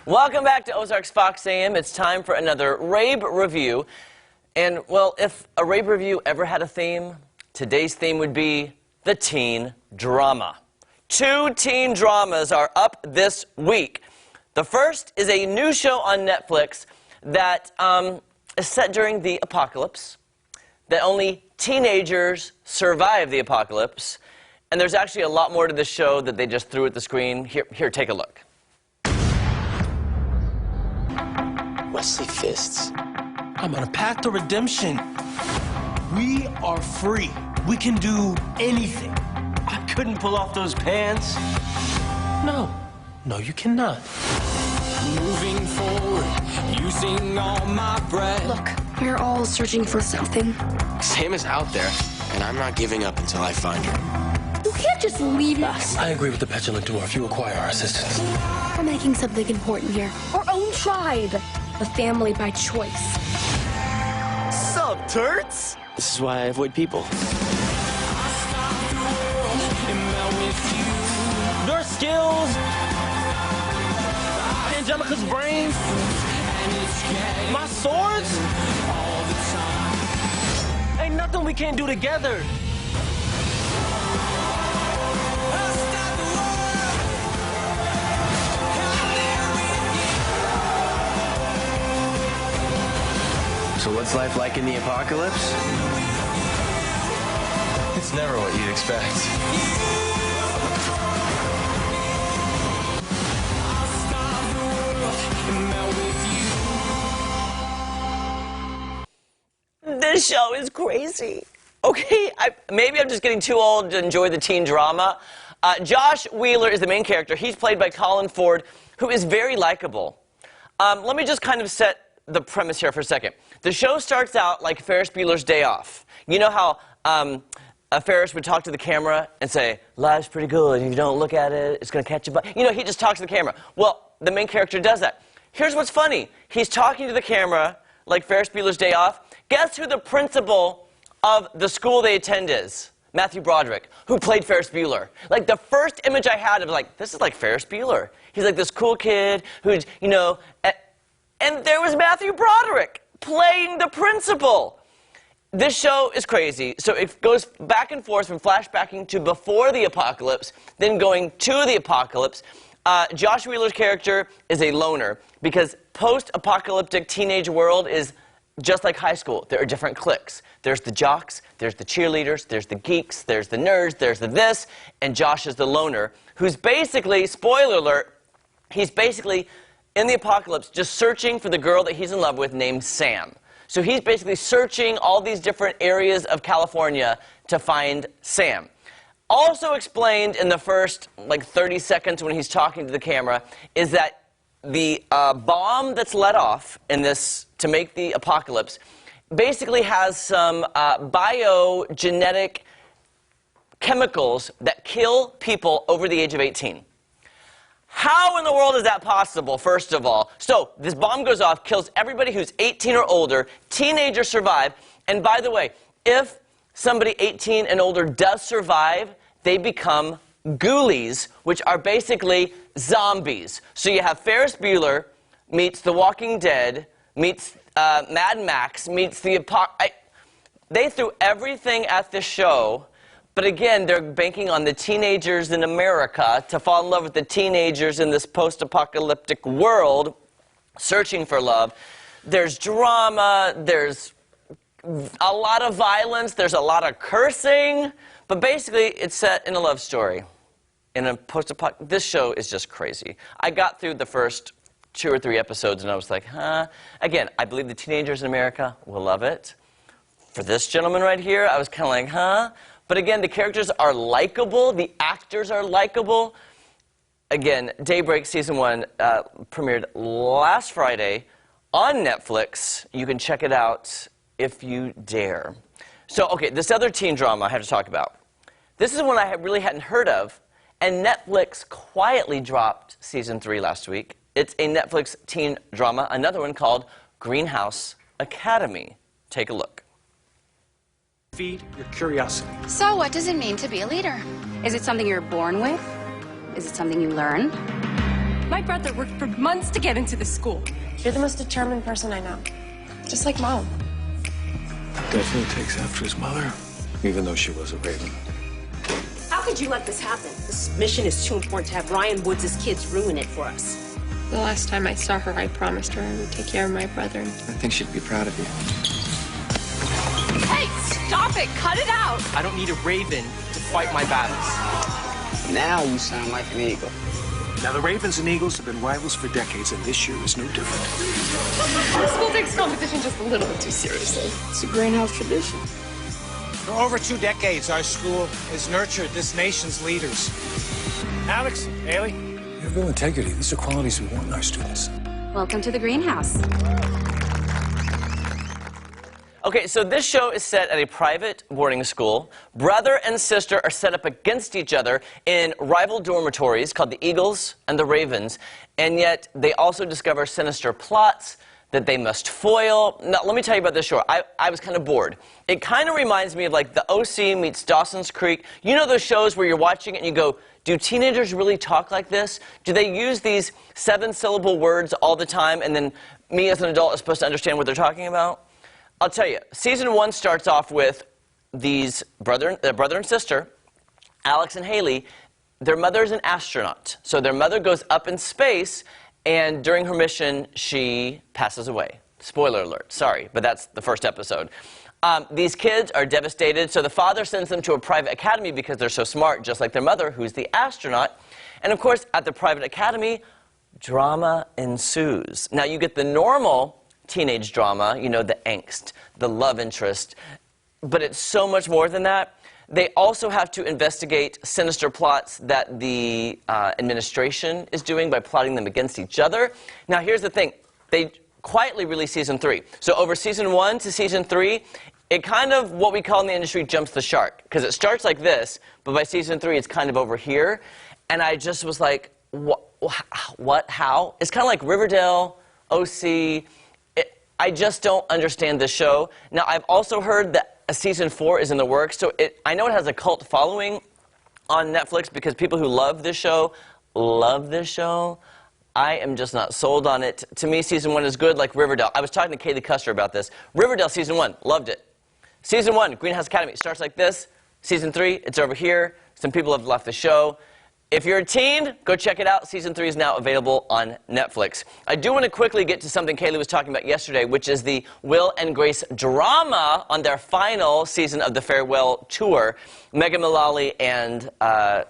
Welcome back to Ozarks Fox AM. It's time for another Rabe Review. And, well, if a Rabe Review ever had a theme, today's theme would be the teen drama. 2 teen dramas are up this week. The first is a new show on Netflix that is set during the apocalypse, that only teenagers survive the apocalypse. And there's actually a lot more to this show that they just threw at the screen. Here, take a look. Wesley Fists. I'm on a path to redemption. We are free. We can do anything. I couldn't pull off those pants. No, you cannot. Moving forward, using all my breath. Look, we're all searching for something. Sam is out there, and I'm not giving up until I find her. You can't just leave us. I agree with the petulant dwarf. You require our assistance. We're making something important here. Our own tribe. A family by choice. Sup, turds? This is why I avoid people. Your skills, Angelica's brains, my swords. Ain't nothing we can't do together. So what's life like in the apocalypse? It's never what you'd expect. This show is crazy. Okay, maybe I'm just getting too old to enjoy the teen drama. Josh Wheeler is the main character. He's played by Colin Ford, who is very likable. Let me just kind of set the premise here for a second. The show starts out like Ferris Bueller's Day Off. You know how Ferris would talk to the camera and say, life's pretty good. If you don't look at it, it's going to catch you by... You know, he just talks to the camera. Well, the main character does that. Here's what's funny. He's talking to the camera like Ferris Bueller's Day Off. Guess who the principal of the school they attend is? Matthew Broderick, who played Ferris Bueller. Like, the first image I had of, like, this is like Ferris Bueller. He's like this cool kid who's, you know... And there was Matthew Broderick playing the principal. This show is crazy. So it goes back and forth from flashbacking to before the apocalypse, then going to the apocalypse. Josh Wheeler's character is a loner because post-apocalyptic teenage world is just like high school. There are different cliques. There's the jocks, there's the cheerleaders, there's the geeks, there's the nerds, there's the this, and Josh is the loner, who's basically, spoiler alert, he's basically in the apocalypse just searching for the girl that he's in love with named Sam. So he's basically searching all these different areas of California to find Sam. Also explained in the first, like, 30 seconds when he's talking to the camera is that the bomb that's let off in this to make the apocalypse basically has some biogenetic chemicals that kill people over the age of 18. How in the world is that possible, first of all? So, this bomb goes off, kills everybody who's 18 or older, teenagers survive, and by the way, if somebody 18 and older does survive, they become ghoulies, which are basically zombies. So you have Ferris Bueller meets The Walking Dead, meets Mad Max, meets the they threw everything at this show. But again, they're banking on the teenagers in America to fall in love with the teenagers in this post-apocalyptic world, searching for love. There's drama, there's a lot of violence, there's a lot of cursing, but basically it's set in a love story. In a post-apocalyptic, this show is just crazy. I got through the first 2 or 3 episodes and I was like, huh? Again, I believe the teenagers in America will love it. For this gentleman right here, I was kind of like, huh? But again, the characters are likable. The actors are likable. Again, Daybreak Season 1 premiered last Friday on Netflix. You can check it out if you dare. So, okay, this other teen drama I have to talk about. This is one I really hadn't heard of, and Netflix quietly dropped Season 3 last week. It's a Netflix teen drama, another one called Greenhouse Academy. Take a look. Feed your curiosity. So what does it mean to be a leader? Is it something you're born with? Is it something you learn? My brother worked for months to get into the school. You're the most determined person I know. Just like Mom. Definitely takes after his mother, even though she was a Raven. How could you let this happen? This mission is too important to have Ryan Woods' kids ruin it for us. The last time I saw her, I promised her I would take care of my brother. I think she'd be proud of you. Hey, stop it! Cut it out! I don't need a Raven to fight my battles. Now you sound like an eagle. Now, the Ravens and Eagles have been rivals for decades, and this year is no different. The school takes competition just a little bit too seriously. It's a greenhouse tradition. For over 2 decades, our school has nurtured this nation's leaders. Alex, Haley. You have real integrity. These are qualities we want in our students. Welcome to the greenhouse. Okay, so this show is set at a private boarding school. Brother and sister are set up against each other in rival dormitories called the Eagles and the Ravens, and yet they also discover sinister plots that they must foil. Now, let me tell you about this show. I was kind of bored. It kind of reminds me of like The OC meets Dawson's Creek. You know those shows where you're watching it and you go, do teenagers really talk like this? Do they use these 7-syllable words all the time, and then me as an adult is supposed to understand what they're talking about? I'll tell you, season 1 starts off with these brother and sister, Alex and Haley. Their mother is an astronaut. So their mother goes up in space, and during her mission, she passes away. Spoiler alert, sorry, but that's the first episode. These kids are devastated, so the father sends them to a private academy because they're so smart, just like their mother, who's the astronaut. And of course, at the private academy, drama ensues. Now, you get the normal teenage drama, you know, the angst, the love interest, but it's so much more than that. They also have to investigate sinister plots that the administration is doing by plotting them against each other. Now, here's the thing. They quietly released season 3. So over season 1 to season 3, it kind of, what we call in the industry, jumps the shark. Because it starts like this, but by season 3, it's kind of over here. And I just was like, what, how? It's kind of like Riverdale, OC. I just don't understand this show. Now, I've also heard that a season 4 is in the works, so I know it has a cult following on Netflix because people who love this show love this show. I am just not sold on it. To me, season 1 is good, like Riverdale. I was talking to Kaylee Custer about this. Riverdale, season 1, loved it. Season 1, Greenhouse Academy, starts like this. Season 3, it's over here. Some people have left the show. If you're a teen, go check it out. Season 3 is now available on Netflix. I do want to quickly get to something Kaylee was talking about yesterday, which is the Will and Grace drama on their final season of the farewell tour. Megan Mullally and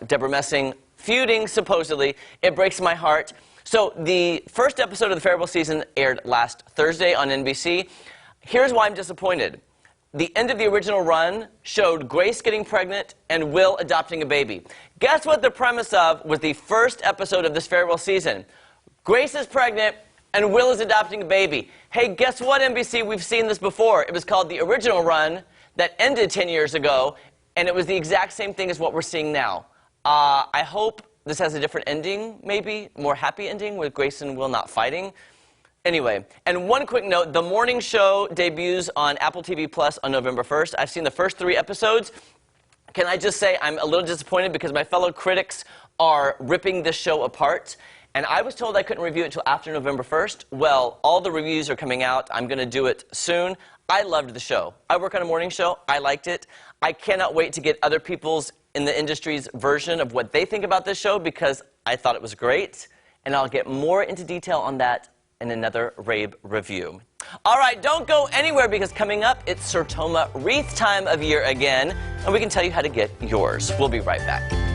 Deborah Messing feuding, supposedly. It breaks my heart. So the first episode of the farewell season aired last Thursday on NBC. Here's why I'm disappointed. The end of the original run showed Grace getting pregnant and Will adopting a baby. Guess what the premise of was the first episode of this farewell season? Grace is pregnant and Will is adopting a baby. Hey, guess what, NBC? We've seen this before. It was called the original run that ended 10 years ago, and it was the exact same thing as what we're seeing now. I hope this has a different ending, maybe, more happy ending with Grace and Will not fighting. Anyway, and one quick note, the morning show debuts on Apple TV Plus on November 1st. I've seen the first 3 episodes. Can I just say I'm a little disappointed because my fellow critics are ripping this show apart. And I was told I couldn't review it until after November 1st. Well, all the reviews are coming out. I'm going to do it soon. I loved the show. I work on a morning show. I liked it. I cannot wait to get other people's in the industry's version of what they think about this show because I thought it was great. And I'll get more into detail on that in another Rabe review. All right, don't go anywhere because coming up, it's Sertoma wreath time of year again, and we can tell you how to get yours. We'll be right back.